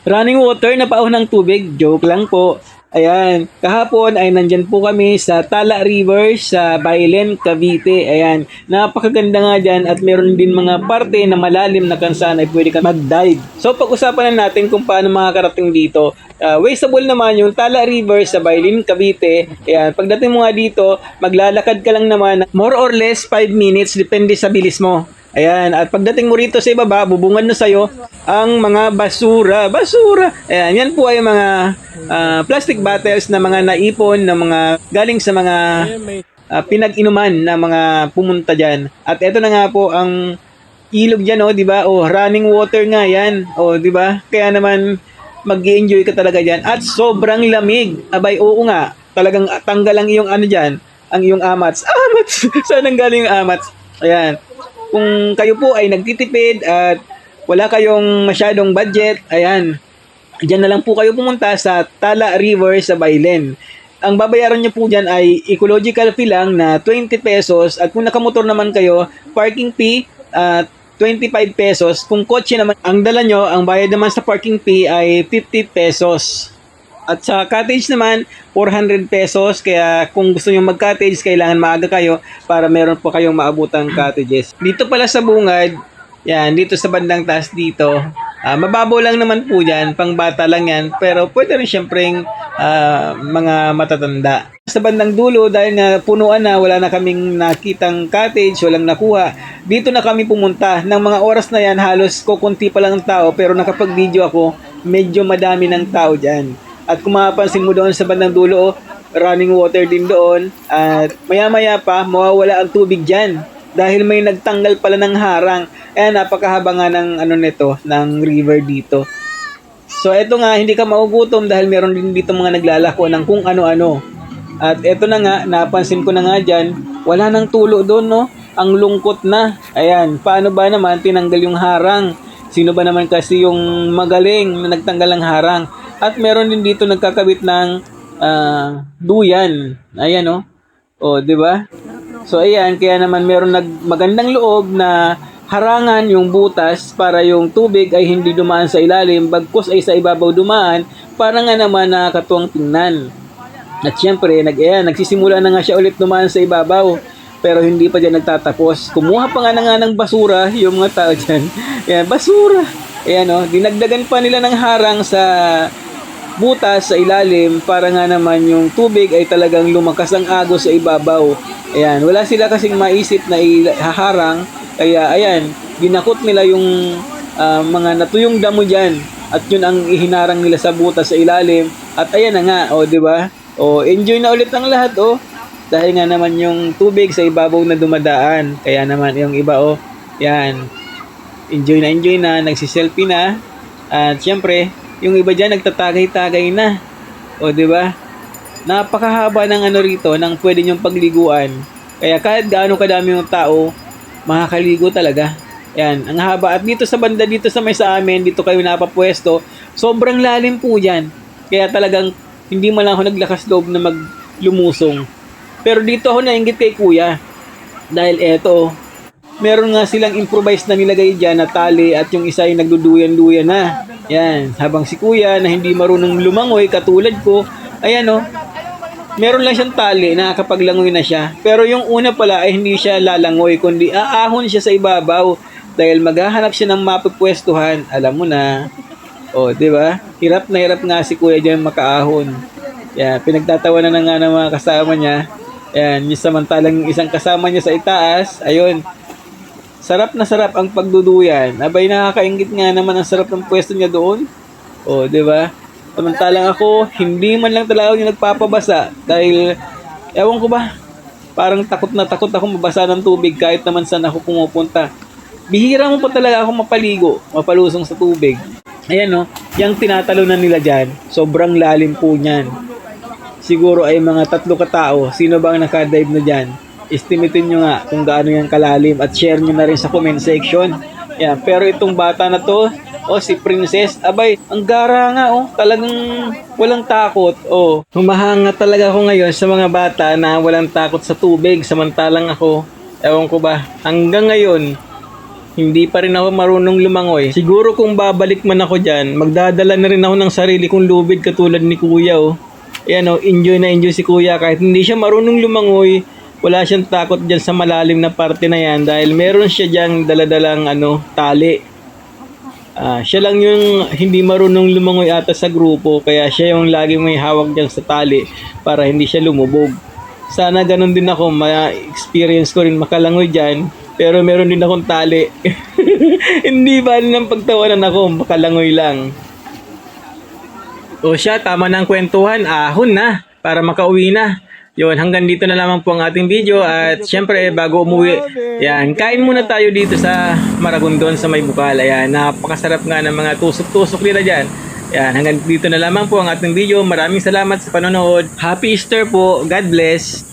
Running water na paahon ng tubig, joke lang po. Ayan, kahapon ay nandyan po kami sa Tala River sa Bailen, Cavite. Ayan, napakaganda nga dyan at meron din mga parte na malalim na kung saan ay pwede ka mag-dive. So pag-usapan na natin kung paano makakarating dito. Wasteable naman yung Tala River sa Bailen, Cavite. Ayan, pagdating mo nga dito, maglalakad ka lang naman more or less 5 minutes depende sa bilis mo. Ayan, at pagdating mo rito sa ibaba, bubungan na sa'yo ang mga basura. Basura! Ayan, yan po ay mga plastic bottles na mga naipon, na mga galing sa mga pinag-inuman na mga pumunta dyan. At ito na nga po ang ilog dyan, oh, di ba? Oh, running water nga yan. Oh, di ba? Kaya naman mag-enjoy ka talaga dyan. At sobrang lamig. Abay, oo nga. Talagang tanggal ang iyong ano dyan, ang iyong amats. Amats! Saan ang galing yung amats? Ayan. Kung kayo po ay nagtitipid at wala kayong masyadong budget, ayan, diyan na lang po kayo pumunta sa Tala River sa Bailen. Ang babayaran nyo po dyan ay ecological fee lang na 20 pesos at kung nakamotor naman kayo, parking fee 25 pesos. Kung kotse naman ang dala nyo, ang bayad naman sa parking fee ay 50 pesos. At sa cottage naman, 400 pesos. Kaya kung gusto nyo mag-cottage, kailangan maaga kayo para meron po kayong maabutang cottages. Dito pala sa bungad, yan, dito sa bandang taas dito, mababaw lang naman po dyan, pang bata lang yan. Pero pwede rin syempreng mga matatanda. Sa bandang dulo, dahil nga punuan na, wala na kaming nakitang cottage, walang nakuha. Dito na kami pumunta. Ng mga oras na yan, halos kukunti pa lang ang tao. Pero nakapag-video ako, medyo madami ng tao dyan. At kung mapapansin mo doon sa bandang dulo, running water din doon. At maya-maya pa, mawawala ang tubig dyan. Dahil may nagtanggal pala ng harang. Napakahaba nga ng nito, ng river dito. So eto nga, hindi ka maugutom dahil meron din dito mga naglalako ng kung ano-ano. At eto na nga, napansin ko na nga dyan, wala nang tulo doon, no? Ang lungkot na. Ayan, paano ba naman tinanggal yung harang? Sino ba naman kasi yung magaling na nagtanggal ng harang? At meron din dito nagkakabit ng duyan. Ayan, no? O, di ba? So ayan, kaya naman meron magandang loob na harangan yung butas para yung tubig ay hindi dumaan sa ilalim, bagkus ay sa ibabaw dumaan, para nga naman nakakatuwang tingnan. At syempre, nagsisimula na nga siya ulit dumaan sa ibabaw, pero hindi pa dyan nagtatapos. Kumuha pa nga ng basura yung mga tao dyan. Ayan, basura. Ayan, no? Dinagdagan pa nila ng harang sa butas sa ilalim para nga naman yung tubig ay talagang lumakas ang agos sa ibabaw. Ayan, wala sila kasing maisip na ihaharang, kaya ayan, ginakot nila yung mga natuyong damo dyan at yun ang ihinarang nila sa butas sa ilalim. At ayan na nga, o di ba? O enjoy na ulit ang lahat, o. Dahil nga naman yung tubig sa ibabaw na dumadaan. Kaya naman yung iba, o, yan, enjoy na, nagsiselfie na. At syempre, yung iba dyan nagtatagay-tagay na. O, di ba? Napakahaba ng rito, ng pwede nyong pagliguan. Kaya kahit gaano kadami yung tao, makakaligo talaga. Yan, ang haba. At dito sa banda, dito sa may sa amin, dito kayo napapwesto, sobrang lalim po dyan. Kaya talagang hindi man lang ako naglakas loob na maglumusong. Pero dito ako nainggit kay kuya. Dahil eto, meron nga silang improvise na nilagay dyan na tali at yung isa ay nagduduyan-duyan na. Yan, habang si kuya na hindi marunong lumangoy katulad ko, ayan, o, meron lang siyang tali na kapaglangoy na siya. Pero yung una pala ay hindi siya lalangoy, kundi aahon siya sa ibabaw dahil maghahanap siya ng mapupwestuhan. Alam mo na. O, di ba? Hirap na hirap nga si kuya dyan makaahon. Yan, pinagtatawanan na nga ng mga kasama niya. Yan, yung samantalang isang kasama niya sa itaas, ayun, sarap na sarap ang pagduduyan. Abay, nakakaingit nga naman ang sarap ng pwesto niya doon. O, di ba? Samantalang ako, hindi man lang talaga yung nagpapabasa dahil, ewan ko ba, parang takot na takot ako mabasa ng tubig kahit naman saan ako pumupunta. Bihira mo pa talaga ako mapalusong sa tubig. Ayan, no, yung tinatalunan nila dyan, sobrang lalim po niyan. Siguro ay mga 3 katao. Sino ba ang nakadive na dyan? Estimatein nyo nga kung gaano yung kalalim at share nyo na rin sa comment section. Yan. Pero itong bata na to, si Princess, abay, ang gara nga, talagang walang takot. Humahanga talaga ako ngayon sa mga bata na walang takot sa tubig. Samantalang ako, ewan ko ba, hanggang ngayon, Hindi pa rin ako marunong lumangoy. Siguro kung babalik man ako dyan, magdadala na rin ako ng sarili kong lubid katulad ni Kuya oh. Ayan oh, enjoy na enjoy si Kuya kahit hindi siya marunong lumangoy. Wala siyang takot dyan sa malalim na parte na yan dahil meron siya dyang daladalang tali. Siya lang yung hindi marunong lumangoy ata sa grupo kaya siya yung lagi may hawak dyan sa tali para hindi siya lumubog. Sana ganun din ako, ma-experience ko rin makalangoy dyan pero meron din akong tali. Hindi ba ng pagtawanan ako, makalangoy lang. O siya, tama na ang kwentuhan, ahon na para makauwi na. Yun, hanggang dito na lamang po ang ating video at syempre bago umuwi, yan, kain muna tayo dito sa Maragondon sa May Bukal. Ayan, napakasarap nga ng mga tusok-tusok nila dyan. Yan, hanggang dito na lamang po ang ating video. Maraming salamat sa panonood. Happy Easter po. God bless.